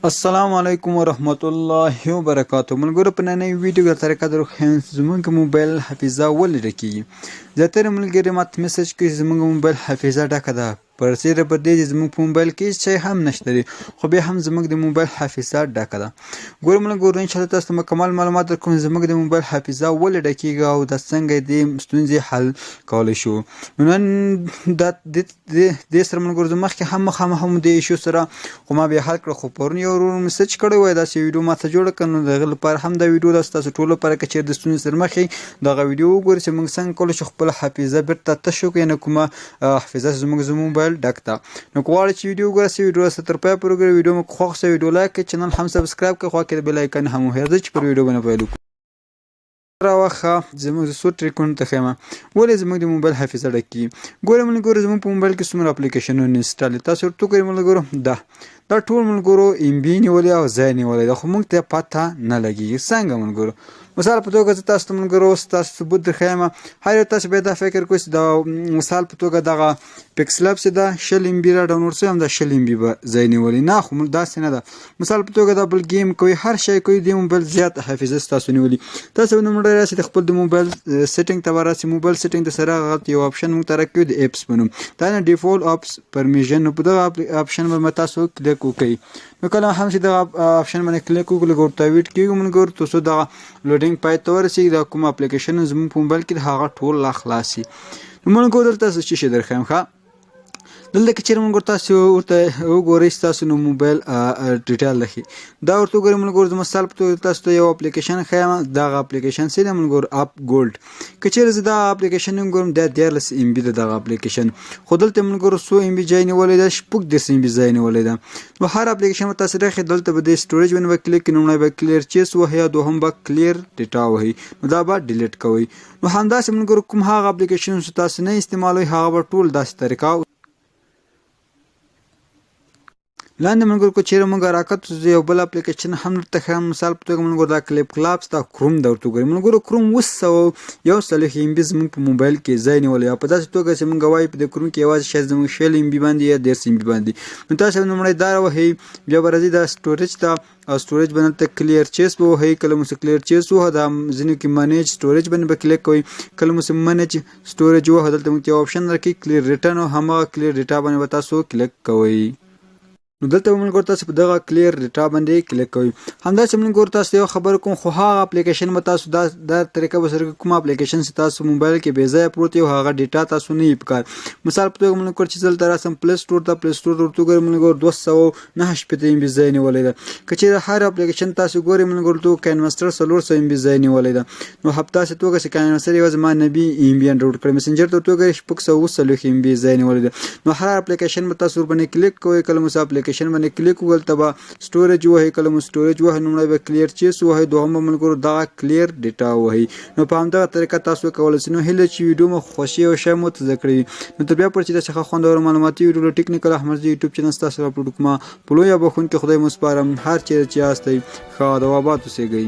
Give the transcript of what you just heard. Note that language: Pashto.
السلام علیکم ورحمت الله وبرکاتو. ملګرو په نننۍ ویډیو کې طریقه درخوایم زموږ موبایل حافظه ولې ډکېږي. زیاتره ملګري ماته میسج کوي زموږ موبایل حافظه ډکه ده، پر سره پر دې چې زموږ په موبایل کې هیڅ شی هم نشته دی، خو بیا هم زموږ د موبایل حافظه ډکه ده. ګورو ملګرو انشاءالله تاسو ته مکمل معلومات درکوم زموږ د موبایل حافظه ولې ډکېږي او د څنګه دې ستونزې حل کولی شو. نو نن دې سره ملګرو زه مخکې هم مخامخ هم د ایشو سره خو ما بیا حل کړه، خو پرون یو ورور میسج کړی وای داسې ویډیو ماته جوړه کړه، نو د هغې لپاره هم دا ویډیو ده ستاسو ټولو لپاره که چېرې د ستونزې سره مخ یې دغه ویډیو وګورئ چې موږ څنګه کولی شو خپله حافظه بېرته تش کړو، یعنې کومه حافظه زموږ موبایل ډک ده. نو که غواړئ چې ویډیو وګورئ ویډیو سره تر پایه پورې وګورئ، ویډیو مو که خوښ شوه ویډیو لایک کړئ، چینل هم سبسکرایب کړئ، خوا کې د بیل آیکن هم وهېږدئ چې پر ویډیو باندې پیل وکړو. راوخه زموږ څو ټریکونو ته ښیم ولې زموږ د موبایل حافظه ډکېږي. ګورئ ملګرو زموږ په موبایل کې څومره اپلیکیشنونه انسټال دي، تاسو ورته وګورئ ملګرو دا ټول ملګرو ام بي نیولې او ځای نیولی ده، خو موږ ته پته نه لګېږي. څنګه ملګرو؟ مثال په توګه زه تاسو ته ملګرو ستاسو ثبوت درښیم. هر یو تاسو باید دا فکر کوئ چې د مثال په توګه دغه پکسلب چې ده 20 ام بي را ډاونلوډ شوی، هم دا 20 ام بي به ځای نیولی نه، خو داسې نه ده. مثال په توګه دا بل گیم کوئ، هر شی کوئ، د موبایل زیات حافظه ستاسو نیولي. تاسو به لومړی راسئ د خپل د موبایل سیټینګ ته به راسئ، موبایل سیټینګ ته سره هغه یو آپشن موږ ته راکوي د اپس په نوم، دا نه ډیفولټ اپس پرمیشن. نو په دغه آپشن باندې تاسو کلیک وکړئ. نو کله هم چې دغه آپشن باندې کلیک وکړو لږ ورته ویټ کېږو ملګرو تر څو دغه لوډینګ پای ته ورسېږي، دا کوم اپلیکیشن زموږ په موبایل کې هغه ټول لا خلاص شي. نو ملګرو دلته څه شی درښیم ښه دلته که چېرې ملګرو تاسو ورته وګورئ ستاسو نو موبایل ډیټیل لخي دا ورته وګورئ ملګرو. د مثال په توګه تاسو ته یو اپلیکیشن ښیم، دغه اپلیکیشن څه دی ملګرو؟ اپ ګولډ. که چېرې زه دغه اپلیکیشن وګورم دا 14 ام بي ده دغه اپلیکیشن، خو دلته ملګرو 100 ام بي ځای نیولی ده، 14 ام بي ځای نیولی ده. نو هر اپلیکیشن به تاسو راښئ دلته به د سټوریج باندې به کلیک کړئ، لومړی به کلیر چیس وهئ او دوهم به کلیر ډیټا وهئ، نو دا به ډیلیټ کوئ. نو همداسې ملګرو کوم هغه اپلیکیشن چې تاسو نه استعمالوئ هغه به ټول داسې طریقه لاندې ملګرو که چېرې موږ راکت یو بل اپلیکیشن هم درته ښیم. مثال په توګه ملګرو دا کلیپ کلاپس دا کروم ده ورته وګورئ ملګرو. کروم 241 ام بي زموږ په موبایل کې ځای نیولی، او په داسې توګه چې موږ وایو په د کروم کې یوازې شاید زموږ 20 ام بي باندې یا 13 ام بي باندې. نو تاسو لومړی دا وهئ، بیا به راځئ دا سټوریج ته او سټوریج باندې ته کلیر چیس به وهئ. کله مو چې کلیر چیس ووهه دا ځینو کې منیج سټوریج باندې به کلیک کوئ، کله مو چې منیج سټوریج ووهه دلته موږ ته یو آپشن راکوي کلیر ریټرن، او هماغه کلیر ډیټا باندې به تاسو کلیک کوئ. نو دلته ملګرو تاسو په دغه کلیر ډیټا باندې کلیک کوئ. همداسې ملګرو تاسو یو خبر کوم، خو هغه اپلیکیشن به تاسو دا طریقه به سره کوم اپلیکیشن چې تاسو موبایل کې بې ځایه پروت وي هغه ډیټا تاسو نه یې پکار. مثال په توګه ملګرو چې دلته راسم پلی سټور ته، پلی سټور ته ورته وګورئ ملګرو 249 ام بي ځای نیولی ده. که چېرې هر اپلیکیشن تاسو ګورئ ملګرو ته کاینمسټر 400 ام بي ځای نیولی ده. نو په داسې توګه چې کاینمسټر یوازې ما 90 ام بي انډراوډ کړی، مسنجر ته ورته وګورئ 640 ام بي ځای نیولی ده. نو هر اپلیکیشن به تاسو ورباندې کلیک کوئ، کله مو چې اپلیکیشن باندې کلیک دلته به سټوریج وهئ، کله مو سټوریج وهئ لومړی به کلیر چیس وهئ، دوهم به ملګرو دغه کلیر ډیټا وهئ. نو په همدغه طریقه تاسو کولی شئ. نو هیله چې ویډیو مو خوښي او ښه مو زده کړی وي. نو تر بیا پورې چې داسې ښه خوندور معلوماتي ویډیو له ټیکنیکل احمدزي یوټیوب چینل ستاسو راپلوډ کومه په لویه بخښونکي خدای مو سپارم. هر چیرې چې یاستئ ښه او د آباد اوسېږئ.